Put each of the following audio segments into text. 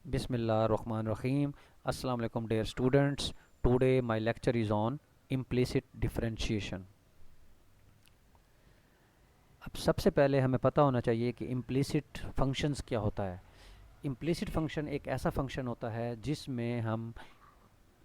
Bismillahirrahmanirrahim. Assalamu alaikum dear students. Today my lecture is on implicit differentiation. अब सबसे पहले हमें पता होना चाहिए कि implicit functions क्या होता है. implicit function एक ऐसा function होता है जिसमें हम,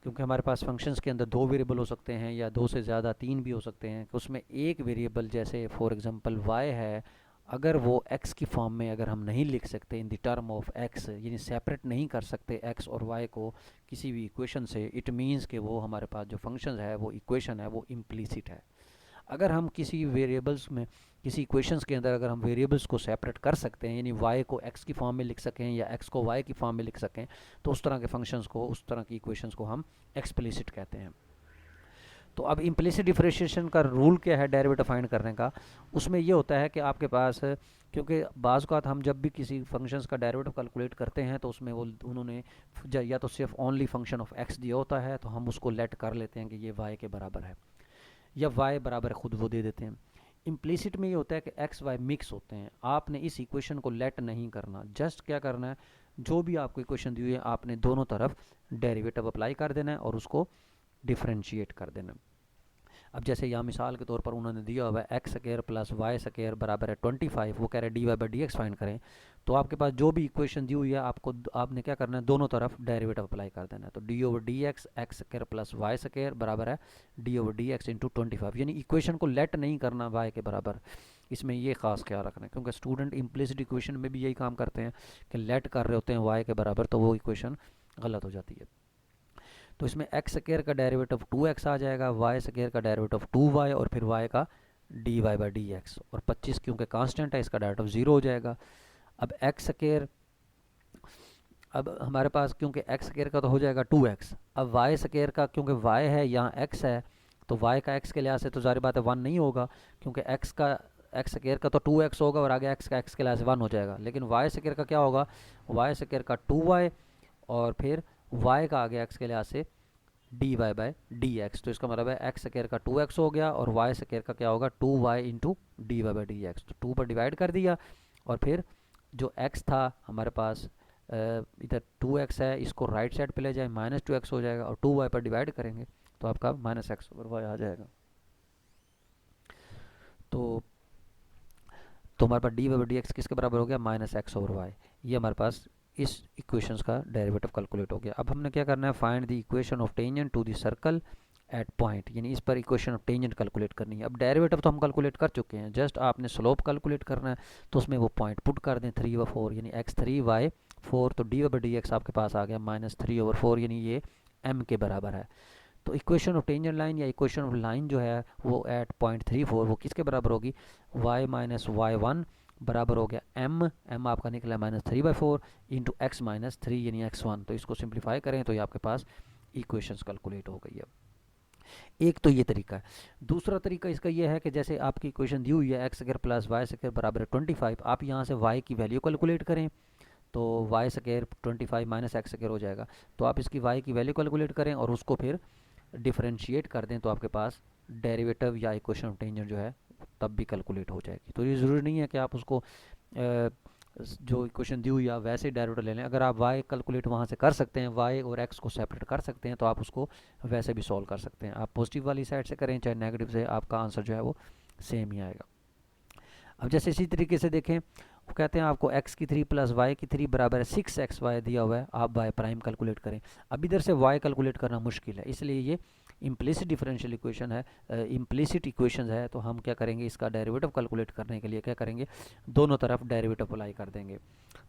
क्योंकि हमारे पास फंक्शंस के अंदर दो वेरिएबल हो सकते हैं या दो से ज़्यादा तीन भी हो सकते हैं, उसमें एक वेरिएबल जैसे फॉर एग्जांपल y है, अगर वो x की फॉर्म में अगर हम नहीं लिख सकते in the term of x, यानी सेपरेट नहीं कर सकते x और y को किसी भी इक्वेशन से, इट मीन्स कि वो हमारे पास जो फंक्शन है, वो इक्वेशन है, वो इम्प्लीसिट है. अगर हम किसी वेरिएबल्स में, किसी इक्वेशंस के अंदर अगर हम वेरिएबल्स को सेपरेट कर सकते हैं, यानी y को x की फॉर्म में लिख सकें या x को y की फॉर्म में लिख सकें, तो उस तरह के फंक्शंस को, उस तरह की इक्वेशंस को हम एक्सप्लिसिट कहते हैं. तो अब इम्प्लिसिट डिफरेंशिएशन का रूल क्या है डेरिवेटिव फाइंड करने का. उसमें ये होता है कि आपके पास, क्योंकि बाज़ औक़ात हम जब भी किसी फंक्शंस का डेरिवेटिव कैलकुलेट करते हैं तो उसमें वो उन्होंने या तो सिर्फ ओनली फंक्शन ऑफ x दिया होता है, तो हम उसको लेट कर लेते हैं कि ये y के बराबर है, या y बराबर खुद वो दे देते हैं. इम्प्लिसिट में ये होता है कि x y मिक्स होते हैं. आपने इस इक्वेशन को लेट नहीं करना, जस्ट क्या करना है, जो भी आपको इक्वेशन दी हुई है आपने दोनों तरफ डेरिवेटिव अप्लाई कर देना है और उसको डिफ्रेंशिएट कर देना. अब जैसे यहाँ मिसाल के तौर पर उन्होंने दिया हुआ है x square plus y square बराबर है 25, वो कह रहे हैं d y by d x find करें. तो आपके पास जो भी इक्वेशन दी हुई है आपने क्या करना है, दोनों तरफ डेरिवेटिव अप्लाई कर देना है. तो d over d x x square plus y square बराबर है d over d x into 25, यानी इक्वेशन को लेट नहीं करना वाई के बराबर. इसमें ये खास ख्याल रखना है, क्योंकि स्टूडेंट इम्प्लिसिट इक्वेशन में भी यही काम करते हैं कि लेट कर रहे होते हैं वाई के बराबर, तो वो इक्वेशन गलत हो जाती है. तो इसमें एक्स स्क्वायर का डेरिवेटिव 2x आ जाएगा, वाई स्क्वायर का डेरिवेटिव 2y और फिर y का d y by d x, और 25 क्योंकि कांस्टेंट है इसका डेरिवेटिव 0 हो जाएगा. अब एक्स स्क्वायर, अब हमारे पास क्योंकि एक्स स्क्वायर का तो हो जाएगा 2x, अब वाई स्क्वायर का क्योंकि y है यहाँ x है, तो y का x के लिहाज से तो जारी बात है 1 नहीं होगा, क्योंकि x का एक्स स्क्वायर का तो 2x होगा और आगे x का x के लिहाज से 1 हो जाएगा. लेकिन y स्क्वायर का क्या होगा, y स्क्वायर का 2y और फिर y का आगे x के लिहाज से d y by d x. तो इसका मतलब है एक्स स्क्वायर का 2x हो गया और y स्क्वायर का क्या होगा 2y into d y by d x. तो 2 पर डिवाइड कर दिया और फिर जो x था हमारे पास, इधर 2x है, इसको राइट साइड पे ले जाए, -2x हो जाएगा और 2y पर डिवाइड करेंगे तो आपका -x ओवर y आ जाएगा. तो हमारे पास d y by d x किसके बराबर हो गया, -x ओवर y. ये हमारे पास इस इक्वेशंस का डेरिवेटिव कैलकुलेट हो गया. अब हमने क्या करना है, find the equation of tangent to the circle at point, यानी इस पर इक्वेशन ऑफ टेंजेंट कैलकुलेट करनी है. अब डेरिवेटिव तो हम कैलकुलेट कर चुके हैं, जस्ट आपने स्लोप कैलकुलेट करना है. तो उसमें वो पॉइंट पुट कर दें 3 ओवर 4, यानी x3 y4, तो डी ओवर डी एक्स आपके पास आ गया -3 ओवर 4, यानी ये m के बराबर है. तो इक्वेशन ऑफ टेंजेंट लाइन या इक्वेशन ऑफ लाइन जो है वो एट पॉइंट 34 वो किसके बराबर होगी, y माइनस y1 बराबर हो गया m आपका निकला -3/4 इंटू x -3 यानी x1. तो इसको सिंप्लीफाई करें तो ये आपके पास इक्वेशंस कैलकुलेट हो गई है. एक तो ये तरीका है. दूसरा तरीका इसका ये है कि जैसे आपकी इक्वेशन दी हुई है x square plus y square बराबर है 25, आप यहाँ से y की वैल्यू कैलकुलेट करें, तो y square 25 minus x square हो जाएगा. तो आप इसकी y की वैल्यू कैलकुलेट करें और उसको फिर डिफरेंशिएट कर दें, तो आपके पास डेरिवेटिव या इक्वेशन ऑफ टेंजेंट जो है तब भी कैलकुलेट हो जाएगी. तो ये ज़रूरी नहीं है कि आप उसको जो इक्वेशन दी हुई है वैसे ही डेरिवेटिव ले लें. अगर आप y कैलकुलेट वहाँ से कर सकते हैं, y और x को सेपरेट कर सकते हैं, तो आप उसको वैसे भी सॉल्व कर सकते हैं. आप पॉजिटिव वाली साइड से करें चाहे नेगेटिव से, आपका आंसर जो है वो सेम ही आएगा. अब जैसे इसी तरीके से देखें, वो कहते हैं आपको x की 3 प्लस वाई की 3 बराबर है 6xy दिया हुआ है, आप y प्राइम कैलकुलेट करें. अब इधर से y कैलकुलेट करना मुश्किल है, इसलिए ये इम्प्लिसिट डिफरेंशियल इक्वेशन है, इम्प्लिसिट इक्वेशन है. तो हम क्या करेंगे, इसका डेरिवेटिव कैलकुलेट करने के लिए क्या करेंगे, दोनों तरफ डेरिवेटिव अप्लाई कर देंगे.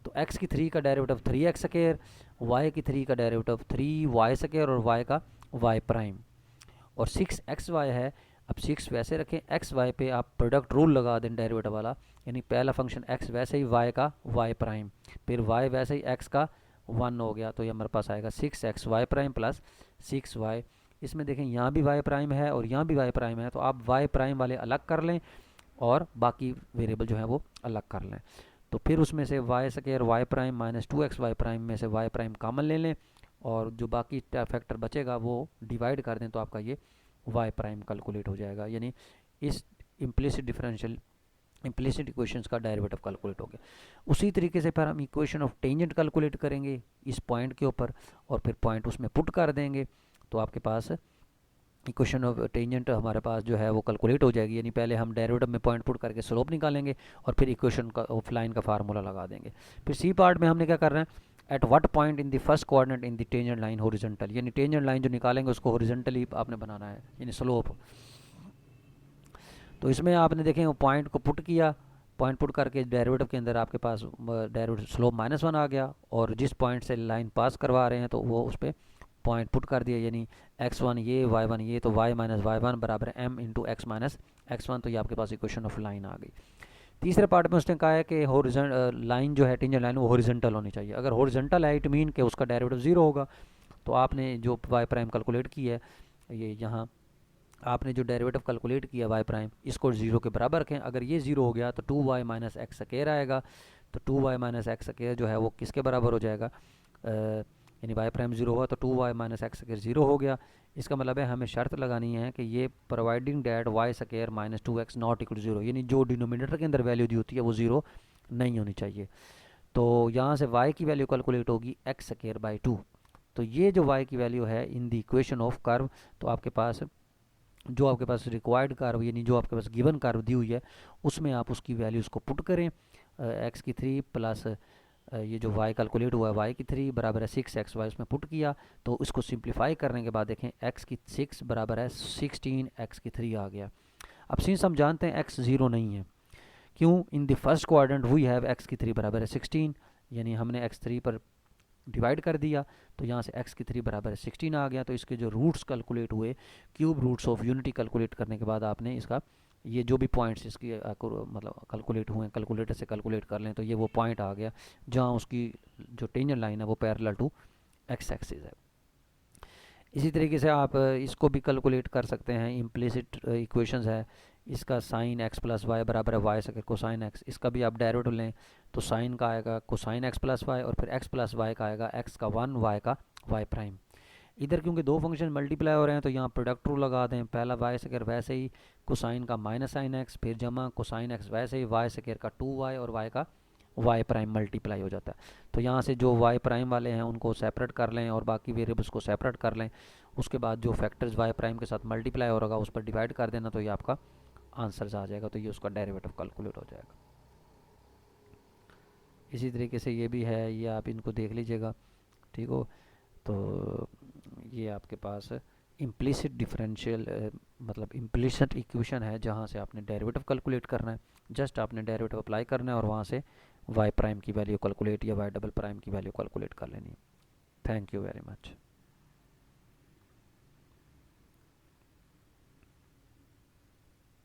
तो x की 3 का डेरिवेटिव 3x स्क्वायर, y की 3 का डेरिवेटिव 3y स्क्वायर और y का y प्राइम, और 6xy है. अब 6 वैसे रखें, एक्स वाई पे आप प्रोडक्ट रूल लगा दें डेरिवेटिव वाला, यानी पहला फंक्शन x वैसे ही y का y प्राइम, फिर y वैसे ही x का 1 हो गया. तो ये हमारे पास आएगा 6xy प्राइम प्लस 6y. इसमें देखें यहाँ भी y प्राइम है और यहाँ भी y प्राइम है, तो आप y प्राइम वाले अलग कर लें और बाकी वेरिएबल जो है वो अलग कर लें. तो फिर उसमें से y square y prime minus 2xy prime में से y प्राइम कॉमन ले लें और जो बाकी फैक्टर बचेगा वो डिवाइड कर दें, तो आपका ये y प्राइम कैलकुलेट हो जाएगा. यानी इस इम्प्लिसिट डिफरेंशियल इम्प्लिसिट इक्वेशंस का डेरिवेटिव कैलकुलेट हो गया। उसी तरीके से फिर हम इक्वेशन ऑफ टेंजेंट कैलकुलेट करेंगे इस पॉइंट के ऊपर, और फिर पॉइंट उसमें पुट कर देंगे, तो आपके पास इक्वेशन ऑफ टेंजेंट हमारे पास जो है वो कैलकुलेट हो जाएगी। यानी पहले हम डेरिवेटिव में पॉइंट पुट करके स्लोप निकालेंगे और फिर इक्वेशन का ऑफ लाइन का फार्मूला लगा देंगे। फिर सी पार्ट में हमने क्या करना है, at what point in the first coordinate in the tangent line horizontal, यानी टेंजेंट लाइन जो निकालेंगे उसको हॉरिजॉन्टली आपने बनाना है, यानी स्लोप। तो इसमें आपने देखें वो पॉइंट को पुट किया, पॉइंट पुट करके डेरिवेटिव के अंदर आपके पास डेरिवेटिव स्लोप -1 आ गया, और जिस पॉइंट से लाइन पास करवा रहे हैं तो वो उस पर पॉइंट पुट कर दिया, यानी x1 ये y1 ये, तो y माइनस y1 बराबर m into x minus x1। तो ये आपके पास इक्वेशन ऑफ लाइन आ गई। तीसरे पार्ट में उसने कहा है कि लाइन जो है टेंजेंट लाइन वो हॉरिजॉन्टल होनी चाहिए। अगर हॉरिजॉन्टल है इट मीन कि उसका डेरिवेटिव 0 होगा। तो आपने जो y प्राइम कैलकुलेट की है, ये यहाँ आपने जो डेरिवेटिव कैलकुलेट किया y प्राइम, इसको 0 के बराबर रखें। अगर ये 0 हो गया तो 2y माइनस एक्स स्क्वायर आएगा। तो 2y माइनस एक्स स्क्वायर जो है वो किसके बराबर हो जाएगा, यानी y प्राइम 0 हुआ तो 2y माइनस एक्स स्क्वायर 0 हो गया। इसका मतलब है हमें शर्त लगानी है कि ये providing that y square minus 2x not equal 0, यानी जो डिनोमिनेटर के अंदर वैल्यू दी होती है वो 0 नहीं होनी चाहिए। तो यहाँ से y की वैल्यू कैलकुलेट होगी x स्क्वायर बाई 2। तो ये जो y की वैल्यू है in the equation of curve, तो आपके पास जो आपके पास रिक्वायर्ड कर्व यानी जो आपके पास गिवन कर्व दी हुई है उसमें आप उसकी वैल्यूज़ को पुट करें। x की 3 प्लस ये जो y कैलकुलेट हुआ है y की 3 बराबर है 6xy, उसमें पुट किया। तो इसको सिंप्लीफाई करने के बाद देखें x की 6 बराबर है 16, x की 3 आ गया। अब सिंस हम जानते हैं x 0 नहीं है, क्यों, in the first quadrant we have x की 3 बराबर है 16, यानी हमने x 3 पर डिवाइड कर दिया, तो यहाँ से x की 3 बराबर है 16 आ गया। तो इसके जो रूट्स कैलकुलेट हुए, cube roots of unity calculate करने के बाद आपने इसका ये जो भी पॉइंट्स इसकी मतलब कैलकुलेट हुए कैलकुलेटर से कैलकुलेट कर लें, तो ये वो पॉइंट आ गया जहाँ उसकी जो टेंजेंट लाइन है वो पैरेलल टू x एक्सिस है। इसी तरीके से आप इसको भी कैलकुलेट कर सकते हैं। इम्प्लिसिट इक्वेशंस है, इसका साइन x प्लस वाई बराबर है वाई स्क्वायर कोसाइन x, इसका भी आप डेरिवेटिव लें तो साइन का आएगा कोसाइन x प्लस वाई, और फिर x प्लस वाई का आएगा x का 1 y का y प्राइम। इधर क्योंकि दो फंक्शन मल्टीप्लाई हो रहे हैं तो यहाँ प्रोडक्ट रूल लगा दें, पहला वाई स्क्वायर वैसे ही कोसाइन का माइनस साइन x, फिर जमा कोसाइन x वैसे ही वाई स्क्वायर का 2y और y का y प्राइम मल्टीप्लाई हो जाता है। तो यहाँ से जो y प्राइम वाले हैं उनको सेपरेट कर लें और बाकी वेरिएबल्स को सेपरेट कर लें। उसके बाद जो फैक्टर्स y प्राइम के साथ मल्टीप्लाई हो रहा उस पर डिवाइड कर देना, तो ये आपका आंसर आ जाएगा। तो ये उसका डेरिवेटिव कैलकुलेट हो जाएगा। इसी तरीके से ये भी है, ये आप इनको देख लीजिएगा, ठीक हो। तो ये आपके पास इम्प्लिसिट डिफरेंशियल मतलब इम्प्लिसिट इक्वेशन है जहाँ से आपने डेरिवेटिव कैलकुलेट करना है। जस्ट आपने डेरिवेटिव अप्लाई करना है और वहाँ से y प्राइम की वैल्यू कैलकुलेट या y डबल प्राइम की वैल्यू कैलकुलेट कर लेनी है। Thank you very much.